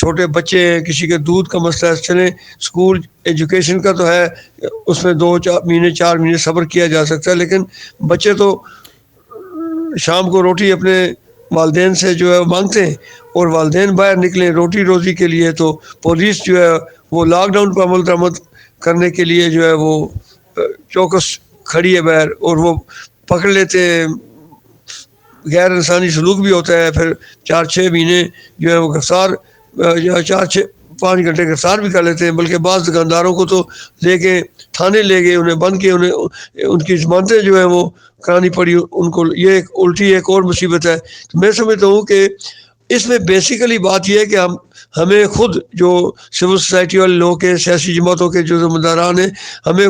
چھوٹے بچے ہیں, کسی کے دودھ کا مسئلہ ہے, چلیں اسکول ایجوکیشن کا تو ہے, اس میں 2-4 مہینے 4 مہینے صبر کیا جا سکتا ہے, لیکن بچے تو شام کو روٹی اپنے والدین سے جو ہے مانگتے ہیں, اور والدین باہر نکلیں روٹی روزی کے لیے, تو پولیس جو ہے وہ لاک ڈاؤن پر عمل درآمد کرنے کے لیے جو ہے وہ چوکس کھڑی ہے باہر, اور وہ پکڑ لیتے ہیں, غیر انسانی سلوک بھی ہوتا ہے, پھر 4-6 مہینے جو ہے وہ گرفتار, 4-5 گھنٹے گرفتار بھی کر لیتے ہیں, بلکہ بعض دکانداروں کو تو لے کے تھانے لے گئے, انہیں بند کے انہیں ان کی ضمانتیں جو ہے وہ کرانی پڑی ان کو. یہ ایک الٹی ایک اور مصیبت ہے. تو میں سمجھتا ہوں کہ اس میں بیسیکلی بات یہ ہے کہ ہمیں خود جو سول سوسائٹی والے لوگ ہیں, سیاسی جماعتوں کے جو ذمہ داران ہیں, ہمیں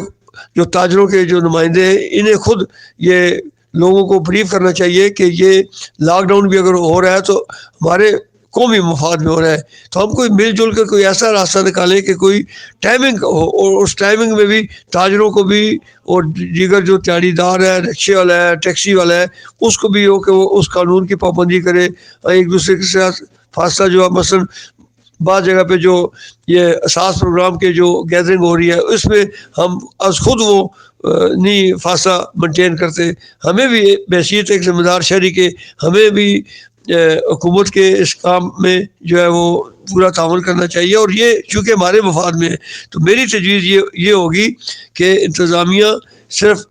جو تاجروں کے جو نمائندے ہیں, انہیں خود یہ لوگوں کو بریف کرنا چاہیے کہ یہ لاک ڈاؤن بھی اگر ہو رہا ہے تو ہمارے قومی مفاد میں ہو رہا ہے, تو ہم کوئی مل جل کر کوئی ایسا راستہ نکالیں کہ کوئی ٹائمنگ ہو, اور اس ٹائمنگ میں بھی تاجروں کو بھی اور دیگر جو تیاری دار ہے, رکشے والا ہے, ٹیکسی والا ہے, اس کو بھی ہو کہ وہ اس قانون کی پابندی کرے, ایک دوسرے کے ساتھ فاصلہ جو ہے مثلاً بعض جگہ پہ جو یہ اساس پروگرام کے جو گیدرنگ ہو رہی ہے اس میں ہم از خود وہ نہیں فاصلہ مینٹین کرتے. ہمیں بھی بحیثیت ایک ذمہ دار شہری کے ہمیں بھی حکومت کے اس کام میں جو ہے وہ پورا تعاون کرنا چاہیے, اور یہ چونکہ ہمارے مفاد میں ہے تو میری تجویز یہ ہوگی کہ انتظامیہ صرف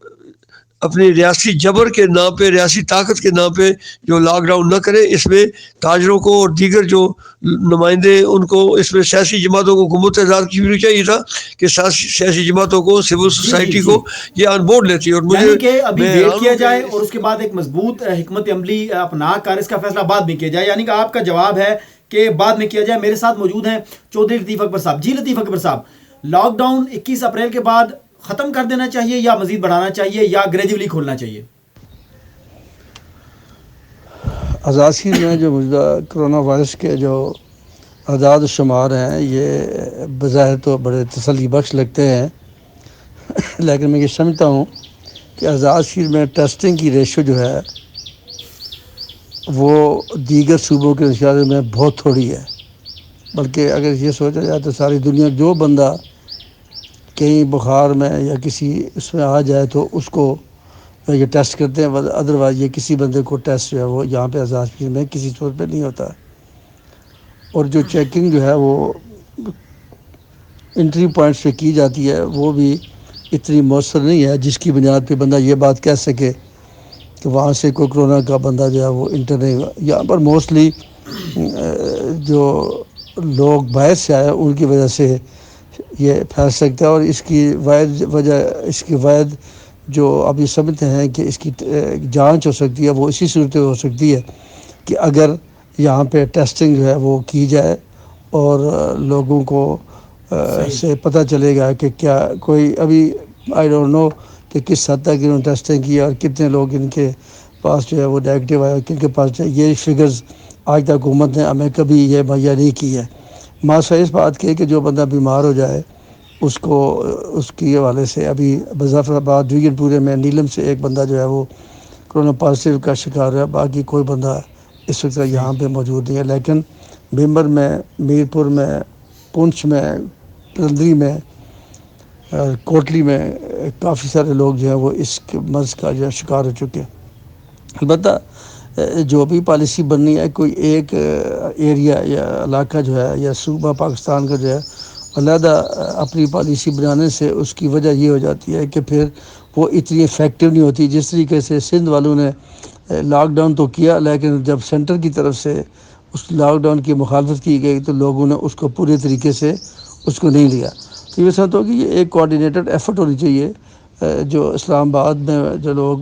اپنی ریاستی جبر کے نام پہ, ریاستی طاقت کے نام پہ جو لاک ڈاؤن نہ کرے, اس میں تاجروں کو اور دیگر جو نمائندے ان کو, اس میں سیاسی جماعتوں کو حکومت اظہار کی چاہیے تھا کہ سیاسی جماعتوں کو, سول سوسائٹی کو یہ آن بورڈ لیتی ہے. اور یعنی کہ ابھی ویٹ کیا جائے اور اس کے بعد ایک مضبوط حکمت عملی اپنا کر اس کا فیصلہ بعد میں کیا جائے, یعنی کہ آپ کا جواب ہے کہ بعد میں کیا جائے. میرے ساتھ موجود ہیں چودھری لطیف اکبر صاحب. جی لطیف اکبر صاحب, لاک ڈاؤن 21 اپریل کے بعد ختم کر دینا چاہیے یا مزید بڑھانا چاہیے یا گریجولی کھولنا چاہیے؟ ازاسی میں جو موجودہ کرونا وائرس کے جو اعداد و شمار ہیں یہ بظاہر تو بڑے تسلی بخش لگتے ہیں, لیکن میں یہ سمجھتا ہوں کہ ازاسی میں ٹیسٹنگ کی ریشو جو ہے وہ دیگر صوبوں کے نشانے میں بہت تھوڑی ہے. بلکہ اگر یہ سوچا جائے تو ساری دنیا جو بندہ کہیں بخار میں یا کسی اس میں آ جائے تو اس کو یہ ٹیسٹ کرتے ہیں, ادروائز یہ کسی بندے کو ٹیسٹ جو ہے وہ یہاں پہ ازاسی میں کسی صورت پہ نہیں ہوتا. اور جو چیکنگ جو ہے وہ انٹری پوائنٹس پہ کی جاتی ہے وہ بھی اتنی مؤثر نہیں ہے جس کی بنیاد پہ بندہ یہ بات کہہ سکے کہ وہاں سے کوئی کرونا کا بندہ جو ہے وہ انٹر نہیں ہوا. یہاں پر موسٹلی جو لوگ باہر سے آئے ان کی وجہ سے یہ پھیل سکتا ہے, اور اس کی واحد جو اب یہ سمجھتے ہیں کہ اس کی جانچ ہو سکتی ہے وہ اسی صورت ہو سکتی ہے کہ اگر یہاں پہ ٹیسٹنگ جو ہے وہ کی جائے اور لوگوں کو سے پتہ چلے گا کہ کیا کوئی ابھی آئی ڈونٹ نو کہ کس حد تک انہوں نے ٹیسٹنگ کی اور کتنے لوگ ان کے پاس جو ہے وہ نیگیٹو آئے, کن کے پاس یہ فگرز آج تک حکومت نے ہمیں کبھی یہ مہیا نہیں کی ہے. ماسا اس بات کی کہ جو بندہ بیمار ہو جائے اس کو اس کی حوالے سے ابھی مظفر آباد ڈویژن پورے میں نیلم سے ایک بندہ جو ہے وہ کرونا پازیٹیو کا شکار ہے, باقی کوئی بندہ اس وقت یہاں پہ موجود نہیں ہے. لیکن بھمبر میں, میرپور میں, پونچھ میں, پلندری میں, کوٹلی میں کافی سارے لوگ جو ہیں وہ اس مرض کا جو ہے شکار ہو چکے ہیں. البتہ جو بھی پالیسی بننی ہے کوئی ایک ایریا یا علاقہ جو ہے یا صوبہ پاکستان کا جو ہے علیحدہ اپنی پالیسی بنانے سے اس کی وجہ یہ ہو جاتی ہے کہ پھر وہ اتنی افیکٹو نہیں ہوتی. جس طریقے سے سندھ والوں نے لاک ڈاؤن تو کیا لیکن جب سینٹر کی طرف سے اس لاک ڈاؤن کی مخالفت کی گئی تو لوگوں نے اس کو پورے طریقے سے اس کو نہیں لیا. تو یہ سمجھتا ہوں کہ یہ ایک کوآرڈینیٹڈ ایفرٹ ہونی چاہیے جو اسلام آباد میں جو لوگ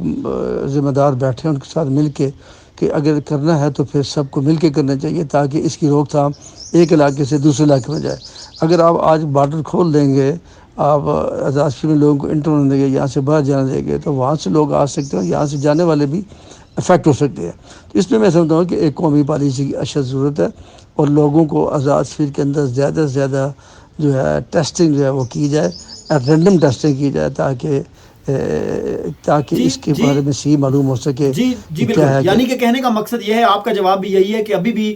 ذمہ دار بیٹھے ہیں ان کے ساتھ مل کے کہ اگر کرنا ہے تو پھر سب کو مل کے کرنا چاہیے تاکہ اس کی روک تھام ایک علاقے سے دوسرے علاقے میں جائے. اگر آپ آج بارڈر کھول دیں گے, آپ ازاسی میں لوگوں کو انٹر ہونے دیں گے, یہاں سے باہر جانے دیں گے تو وہاں سے لوگ آ سکتے ہیں, یہاں سے جانے والے بھی افیکٹ ہو سکتے ہیں. تو اس میں سمجھتا ہوں کہ ایک قومی پالیسی کی اشد ضرورت ہے اور لوگوں کو آزاد شہر کے اندر زیادہ سے زیادہ جو ہے ٹیسٹنگ جو ہے وہ کی جائے, رینڈم ٹیسٹنگ کی جائے تاکہ اس کے بارے میں صحیح معلوم ہو سکے. جی بالکل, یعنی کہ کہنے کا مقصد یہ ہے, آپ کا جواب بھی یہی ہے کہ ابھی بھی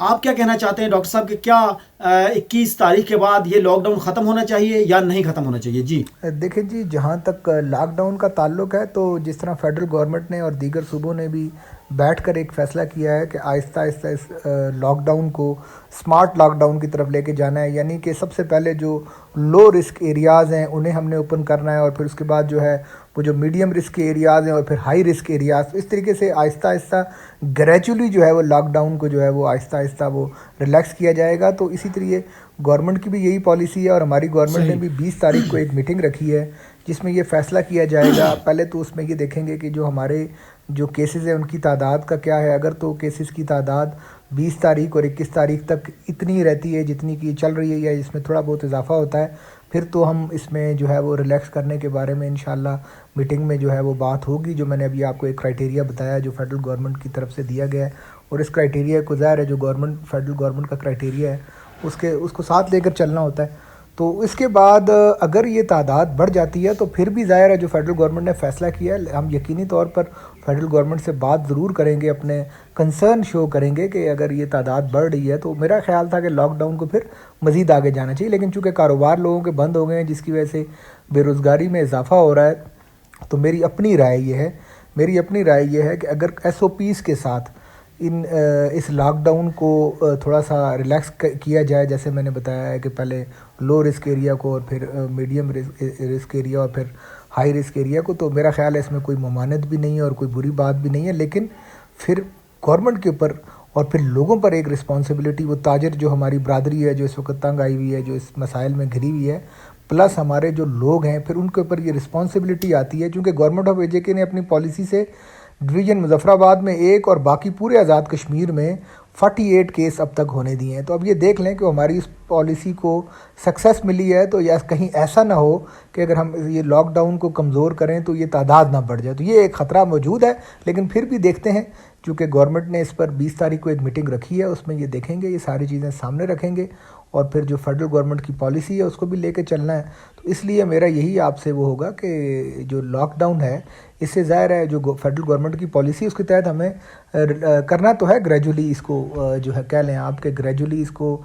آپ کیا کہنا چاہتے ہیں ڈاکٹر صاحب کہ کیا 21 تاریخ کے بعد یہ لاک ڈاؤن ختم ہونا چاہیے یا نہیں ختم ہونا چاہیے؟ جی دیکھیں جی، جہاں تک لاک ڈاؤن کا تعلق ہے تو جس طرح فیڈرل گورنمنٹ نے اور دیگر صوبوں نے بھی بیٹھ کر ایک فیصلہ کیا ہے کہ آہستہ آہستہ اس لاک ڈاؤن کو سمارٹ لاک ڈاؤن کی طرف لے کے جانا ہے، یعنی کہ سب سے پہلے جو لو رسک ایریاز ہیں انہیں ہم نے اوپن کرنا ہے، اور پھر اس کے بعد جو ہے وہ جو میڈیم رسک ایریاز ہیں اور پھر ہائی رسک ایریاز، اس طریقے سے آہستہ آہستہ گریجولی جو ہے وہ لاک ڈاؤن کو جو ہے وہ آہستہ آہستہ وہ ریلیکس کیا جائے گا۔ تو اسی طریقے گورنمنٹ کی بھی یہی پالیسی ہے، اور ہماری گورنمنٹ نے بھی 20 تاریخ کو ایک میٹنگ رکھی ہے جس میں یہ فیصلہ کیا جائے گا۔ پہلے تو اس میں یہ دیکھیں گے کہ جو ہمارے جو کیسز ہیں ان کی تعداد کا کیا ہے۔ اگر تو کیسز کی تعداد 20 تاریخ اور 21 تاریخ تک اتنی رہتی ہے جتنی کی چل رہی ہے یا اس میں تھوڑا بہت اضافہ ہوتا ہے، پھر تو ہم اس میں جو ہے وہ ریلیکس کرنے کے بارے میں انشاءاللہ میٹنگ میں جو ہے وہ بات ہوگی، جو میں نے ابھی آپ کو ایک کرائٹیریا بتایا جو فیڈرل گورنمنٹ کی طرف سے دیا گیا ہے، اور اس کرائٹیریا کو ظاہر ہے جو فیڈرل گورنمنٹ کا کرائٹیریا ہے اس کو ساتھ لے کر چلنا ہوتا ہے۔ تو اس کے بعد اگر یہ تعداد بڑھ جاتی ہے تو پھر بھی ظاہر ہے جو فیڈرل گورنمنٹ نے فیصلہ کیا ہے، ہم یقینی طور پر فیڈرل گورنمنٹ سے بات ضرور کریں گے، اپنے کنسرن شو کریں گے کہ اگر یہ تعداد بڑھ رہی ہے تو میرا خیال تھا کہ لاک ڈاؤن کو پھر مزید آگے جانا چاہیے، لیکن چونکہ کاروبار لوگوں کے بند ہو گئے ہیں جس کی وجہ سے بے روزگاری میں اضافہ ہو رہا ہے، تو میری اپنی رائے یہ ہے کہ اگر ایس او پیز کے ساتھ اس لاک ڈاؤن کو تھوڑا سا ریلیکس کیا جائے، جیسے میں نے بتایا ہے کہ پہلے لو رسک ایریا کو اور پھر میڈیم رسک ایریا اور پھر ہائی رسک ایریا کو، تو میرا خیال ہے اس میں کوئی ممانعت بھی نہیں ہے اور کوئی بری بات بھی نہیں ہے، لیکن پھر گورنمنٹ کے اوپر اور پھر لوگوں پر ایک رسپانسبلٹی، وہ تاجر جو ہماری برادری ہے جو اس وقت تنگ آئی ہوئی ہے، جو اس مسائل میں گھری ہوئی ہے، پلس ہمارے جو لوگ ہیں، پھر ان کے اوپر یہ رسپانسبلٹی آتی ہے، چونکہ گورنمنٹ آف AJK نے اپنی پالیسی سے ڈویژن مظفر آباد میں 1 اور باقی پورے آزاد کشمیر میں 48 کیس اب تک ہونے دیے ہیں۔ تو اب یہ دیکھ لیں کہ ہماری اس پالیسی کو سکسیس ملی ہے، تو یا کہیں ایسا نہ ہو کہ اگر ہم یہ لاک ڈاؤن کو کمزور کریں تو یہ تعداد نہ بڑھ جائے، تو یہ ایک خطرہ موجود ہے، لیکن پھر بھی دیکھتے ہیں، چونکہ گورنمنٹ نے اس پر 20 تاریخ کو ایک میٹنگ رکھی ہے، اس میں یہ دیکھیں گے، یہ ساری چیزیں سامنے رکھیں گے، اور پھر جو فیڈرل گورنمنٹ کی پالیسی ہے اس کو بھی لے کے چلنا ہے۔ تو اس لیے میرا یہی آپ سے وہ ہوگا کہ جو لاک ڈاؤن ہے اس سے ظاہر ہے جو فیڈرل گورنمنٹ کی پالیسی اس کے تحت ہمیں کرنا تو ہے، گریجولی اس کو جو ہے کہہ لیں آپ کہ گریجولی اس کو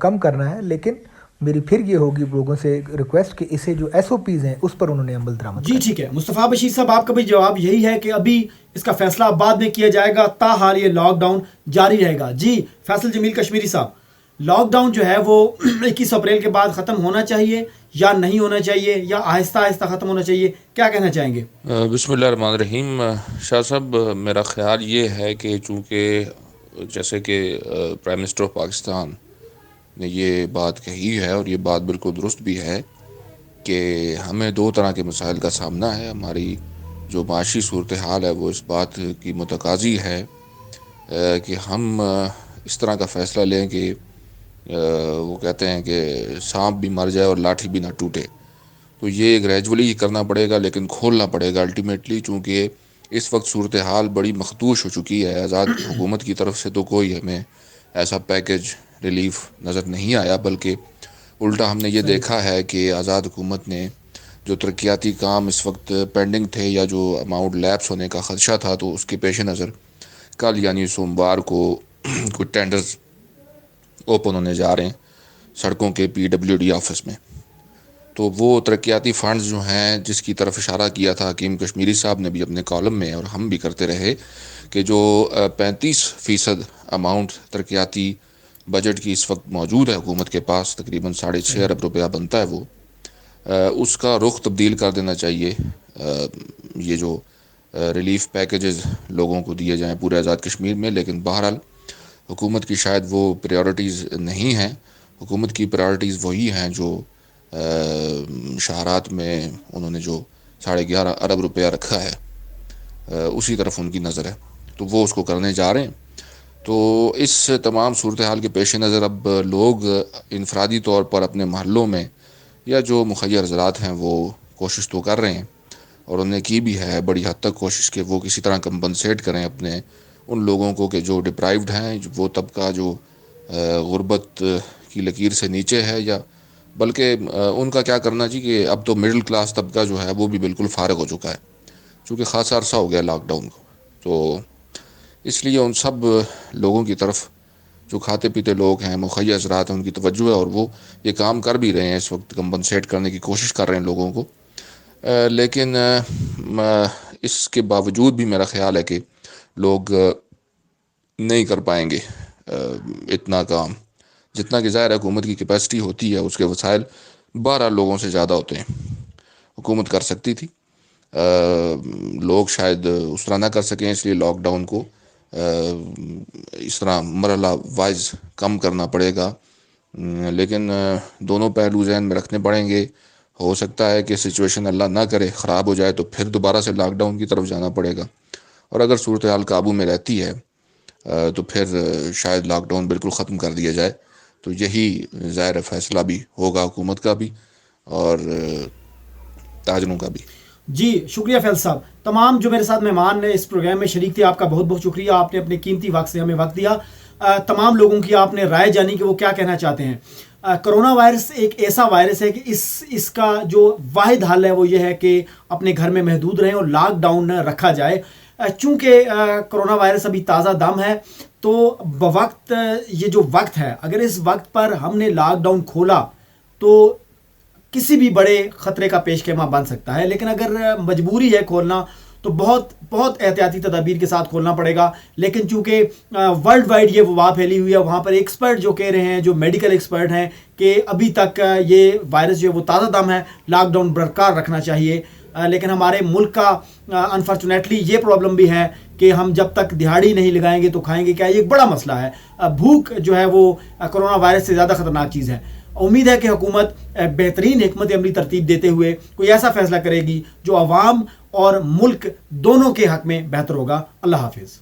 کم کرنا ہے، لیکن میری پھر یہ ہوگی لوگوں سے ریکویسٹ کہ اسے جو ایس او پیز ہیں اس پر انہوں نے عمل درآمد جی ٹھیک ہے مصطفیٰ بشیر صاحب، آپ کا بھی جواب یہی ہے کہ ابھی اس کا فیصلہ بعد میں کیا جائے گا، تاحال یہ لاک ڈاؤن جاری رہے گا۔ جی فیصل جمیل کشمیری صاحب، لاک ڈاؤن جو ہے وہ 21 اپریل کے بعد ختم ہونا چاہیے یا نہیں ہونا چاہیے یا آہستہ آہستہ ختم ہونا چاہیے، کیا کہنا چاہیں گے؟ بسم اللہ الرحمن الرحیم۔ شاہ صاحب، میرا خیال یہ ہے کہ چونکہ جیسے کہ پرائم منسٹر آف پاکستان نے یہ بات کہی ہے اور یہ بات بالکل درست بھی ہے کہ ہمیں 2 طرح کے مسائل کا سامنا ہے۔ ہماری جو معاشی صورتحال ہے وہ اس بات کی متقاضی ہے کہ ہم اس طرح کا فیصلہ لیں کہ وہ کہتے ہیں کہ سانپ بھی مر جائے اور لاٹھی بھی نہ ٹوٹے، تو یہ گریجولی ہی کرنا پڑے گا، لیکن کھولنا پڑے گا الٹیمیٹلی، چونکہ اس وقت صورتحال بڑی مخدوش ہو چکی ہے۔ آزاد حکومت کی طرف سے تو کوئی ہمیں ایسا پیکج ریلیف نظر نہیں آیا، بلکہ الٹا ہم نے یہ دیکھا ہے کہ آزاد حکومت نے جو ترقیاتی کام اس وقت پینڈنگ تھے یا جو اماؤنٹ لیپس ہونے کا خدشہ تھا، تو اس کے پیش نظر کل یعنی سوموار کو کچھ ٹینڈرز اوپن ہونے جا رہے ہیں سڑکوں کے PWD آفس میں۔ تو وہ ترقیاتی فنڈز جو ہیں جس کی طرف اشارہ کیا تھا حکیم کشمیری صاحب نے بھی اپنے کالم میں، اور ہم بھی کرتے رہے، کہ جو 35% اماؤنٹ ترقیاتی بجٹ کی اس وقت موجود ہے حکومت کے پاس، تقریباً 6.5 ارب روپیہ بنتا ہے، وہ اس کا رخ تبدیل کر دینا چاہیے۔ یہ جو ریلیف پیکیجز لوگوں کو دیے جائیں پورے آزاد کشمیر میں، لیکن بہرحال حکومت کی شاید وہ پریورٹیز نہیں ہیں۔ حکومت کی پریورٹیز وہی ہیں جو شہرات میں انہوں نے جو 11.5 ارب روپیہ رکھا ہے، اسی طرف ان کی نظر ہے، تو وہ اس کو کرنے جا رہے ہیں۔ تو اس تمام صورتحال کے پیش نظر اب لوگ انفرادی طور پر اپنے محلوں میں یا جو مخیر ضلعات ہیں وہ کوشش تو کر رہے ہیں، اور انہوں نے کی بھی ہے بڑی حد تک کوشش کہ وہ کسی طرح کمپنسیٹ کریں اپنے ان لوگوں کو کہ جو ڈپرائیوڈ ہیں، وہ طبقہ جو غربت کی لکیر سے نیچے ہے، یا بلکہ ان کا کیا کرنا چاہیے کہ اب تو مڈل کلاس طبقہ جو ہے وہ بھی بالکل فارغ ہو چکا ہے، چونکہ خاصا عرصہ ہو گیا لاک ڈاؤن کو۔ تو اس لیے ان سب لوگوں کی طرف جو کھاتے پیتے لوگ ہیں، مخیّر حضرات ہیں، ان کی توجہ ہے اور وہ یہ کام کر بھی رہے ہیں، اس وقت کمپنسیٹ کرنے کی کوشش کر رہے ہیں لوگوں کو. لیکن اس کے باوجود بھی میرا خیال ہے کہ لوگ نہیں کر پائیں گے اتنا کام جتنا کہ ظاہر حکومت کی کیپیسٹی ہوتی ہے، اس کے وسائل 12 لوگوں سے زیادہ ہوتے ہیں. حکومت کر سکتی تھی، لوگ شاید اس طرح نہ کر سکیں، اس لیے لاک ڈاؤن کو اس طرح مرحلہ وائز کم کرنا پڑے گا. لیکن دونوں پہلو ذہن میں رکھنے پڑیں گے. ہو سکتا ہے کہ سچویشن اللہ نہ کرے خراب ہو جائے تو پھر دوبارہ سے لاک ڈاؤن کی طرف جانا پڑے گا، اور اگر صورتحال قابو میں رہتی ہے تو پھر شاید لاک ڈاؤن بالکل ختم کر دیا جائے. تو یہی ظاہر فیصلہ بھی ہوگا حکومت کا بھی اور تاجروں کا بھی. جی شکریہ فیض صاحب. تمام جو میرے ساتھ مہمان اس پروگرام میں شریک تھے، آپ کا بہت بہت شکریہ. آپ نے اپنے قیمتی وقت سے ہمیں وقت دیا. تمام لوگوں کی آپ نے رائے جانی کہ وہ کیا کہنا چاہتے ہیں. کرونا وائرس ایک ایسا وائرس ہے کہ اس کا جو واحد حل ہے وہ یہ ہے کہ اپنے گھر میں محدود رہیں اور لاک ڈاؤن رکھا جائے. چونکہ کرونا وائرس ابھی تازہ دم ہے تو بوقت یہ جو وقت ہے، اگر اس وقت پر ہم نے لاک ڈاؤن کھولا تو کسی بھی بڑے خطرے کا پیش خیمہ بن سکتا ہے. لیکن اگر مجبوری ہے کھولنا تو بہت بہت احتیاطی تدابیر کے ساتھ کھولنا پڑے گا. لیکن چونکہ ورلڈ وائڈ یہ وبا پھیلی ہوئی ہے، وہاں پر ایکسپرٹ جو کہہ رہے ہیں، جو میڈیکل ایکسپرٹ ہیں، کہ ابھی تک یہ وائرس جو ہے وہ تازہ دم ہے، لاک ڈاؤن برقرار رکھنا چاہیے. لیکن ہمارے ملک کا انفارچونیٹلی یہ پرابلم بھی ہے کہ ہم جب تک دہاڑی نہیں لگائیں گے تو کھائیں گے کیا، یہ ایک بڑا مسئلہ ہے. بھوک جو ہے وہ کرونا وائرس سے زیادہ خطرناک چیز ہے. امید ہے کہ حکومت بہترین حکمت عملی ترتیب دیتے ہوئے کوئی ایسا فیصلہ کرے گی جو عوام اور ملک دونوں کے حق میں بہتر ہوگا. اللہ حافظ.